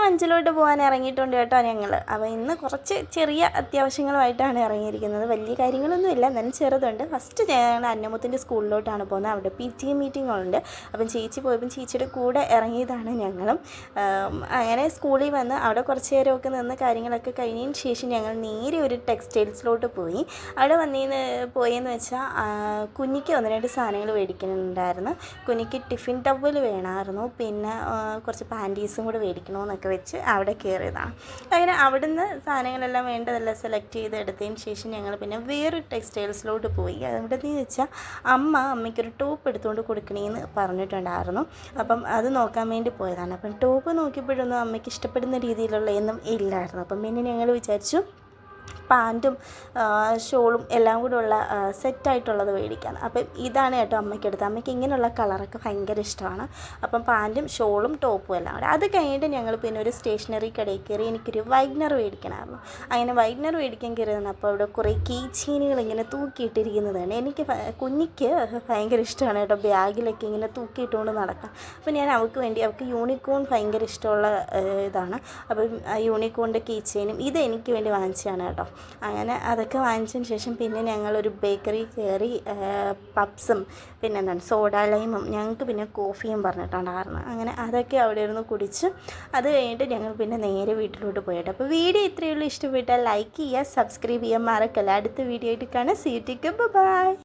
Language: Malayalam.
5 പോകാൻ ഇറങ്ങിയിട്ടുണ്ട് കേട്ടോ ഞങ്ങൾ. അപ്പോൾ ഇന്ന് കുറച്ച് ചെറിയ അത്യാവശ്യങ്ങളുമായിട്ടാണ് ഇറങ്ങിയിരിക്കുന്നത്. വലിയ കാര്യങ്ങളൊന്നുമില്ല, എന്നാലും ചെറുതുണ്ട്. ഫസ്റ്റ് ഞങ്ങൾ അന്നമുത്തിൻ്റെ സ്കൂളിലോട്ടാണ് പോകുന്നത്. അവിടെ PTA മീറ്റിങ്ങുണ്ട്. അപ്പം ചേച്ചി പോയപ്പം ചേച്ചിയുടെ കൂടെ ഇറങ്ങിയതാണ് ഞങ്ങളും. അങ്ങനെ സ്കൂളിൽ വന്ന് അവിടെ കുറച്ച് നേരമൊക്കെ നിന്ന് കാര്യങ്ങളൊക്കെ കഴിഞ്ഞതിന് ശേഷം ഞങ്ങൾ നേരെ ഒരു ടെക്സ്റ്റൈൽസിലോട്ട് പോയി. അവിടെ പോയെന്ന് വെച്ചാൽ കുഞ്ഞിക്ക് 1-2 സാധനങ്ങൾ മേടിക്കുന്നുണ്ടായിരുന്നു. കുഞ്ഞിക്ക് ടിഫിൻ ടവൽ വേണമായിരുന്നു, പിന്നെ കുറച്ച് പാൻറ്റീസും കൂടെ മേടിക്കണമെന്നൊക്കെ വെച്ച് അവിടെ കയറിയതാണ്. അങ്ങനെ അവിടുന്ന് സാധനങ്ങളെല്ലാം വേണ്ടതെല്ലാം സെലക്ട് ചെയ്ത് എടുത്തതിന് ശേഷം ഞങ്ങൾ പിന്നെ വേറൊരു ടെക്സ്റ്റൈൽസിലോട്ട് പോയി. അവിടെന്ന് വെച്ചാൽ അമ്മയ്ക്കൊരു ടോപ്പ് എടുത്തുകൊണ്ട് കൊടുക്കണമെന്ന് പറഞ്ഞിട്ടുണ്ടായിരുന്നു. അപ്പം അത് നോക്കാൻ വേണ്ടി പോയതാണ്. അപ്പം ടോപ്പ് നോക്കിയപ്പോഴൊന്നും അമ്മയ്ക്ക് ഇഷ്ടപ്പെടുന്ന രീതിയിലുള്ള ഒന്നും ഇല്ലായിരുന്നു. അപ്പം പിന്നെ ഞങ്ങൾ വിചാരിച്ചു പാൻറ്റും ഷോളും എല്ലാം കൂടെ ഉള്ള സെറ്റായിട്ടുള്ളത് മേടിക്കാം. അപ്പം ഇതാണ് കേട്ടോ അമ്മയ്ക്കെടുത്ത്. അമ്മയ്ക്ക് ഇങ്ങനെയുള്ള കളറൊക്കെ ഭയങ്കര ഇഷ്ടമാണ്. അപ്പം പാൻറ്റും ഷോളും ടോപ്പും എല്ലാം കൂടെ. അത് കഴിഞ്ഞിട്ട് ഞങ്ങൾ പിന്നെ ഒരു സ്റ്റേഷനറി കടയിൽ കയറി. എനിക്കൊരു വൈറ്റ്നർ മേടിക്കണമായിരുന്നു. അങ്ങനെ വൈറ്റ്നർ മേടിക്കാൻ കയറിയതാണ്. അപ്പോൾ അവിടെ കുറേ കീ ചെയിനുകൾ ഇങ്ങനെ തൂക്കിയിട്ടിരിക്കുന്നതാണ്. എനിക്ക് കുഞ്ഞിക്ക് ഭയങ്കര ഇഷ്ടമാണ് കേട്ടോ ബാഗിലൊക്കെ ഇങ്ങനെ തൂക്കിയിട്ടുകൊണ്ട് നടക്കാം. അപ്പോൾ ഞാൻ അവൾക്ക് യൂണിക്കോൺ ഭയങ്കര ഇഷ്ടമുള്ള ഇതാണ്. അപ്പം യൂണിക്കോണിൻ്റെ കീ ചെയിനും ഇത് എനിക്ക് വേണ്ടി വാങ്ങിച്ചതാണ് കേട്ടോ. അങ്ങനെ അതൊക്കെ വാങ്ങിച്ചതിന് ശേഷം പിന്നെ ഞങ്ങളൊരു ബേക്കറി കയറി. പപ്സും പിന്നെ എന്താണ് സോഡ ലൈമും ഞങ്ങൾക്ക് പിന്നെ കോഫിയും പറഞ്ഞിട്ടുണ്ടായിരുന്നു. അങ്ങനെ അതൊക്കെ അവിടെ ഇരുന്ന് കുടിച്ച് അത് കഴിഞ്ഞിട്ട് ഞങ്ങൾ പിന്നെ നേരെ വീട്ടിലോട്ട് പോയിട്ട്. അപ്പോൾ വീഡിയോ ഇത്രയേ ഉള്ളൂ. ഇഷ്ടപ്പെട്ടാൽ ലൈക്ക് ചെയ്യുക, സബ്സ്ക്രൈബ് ചെയ്യാൻ മറക്കല്ല. അടുത്ത വീഡിയോ ആയിട്ട് കാണാം. See you, take care, by.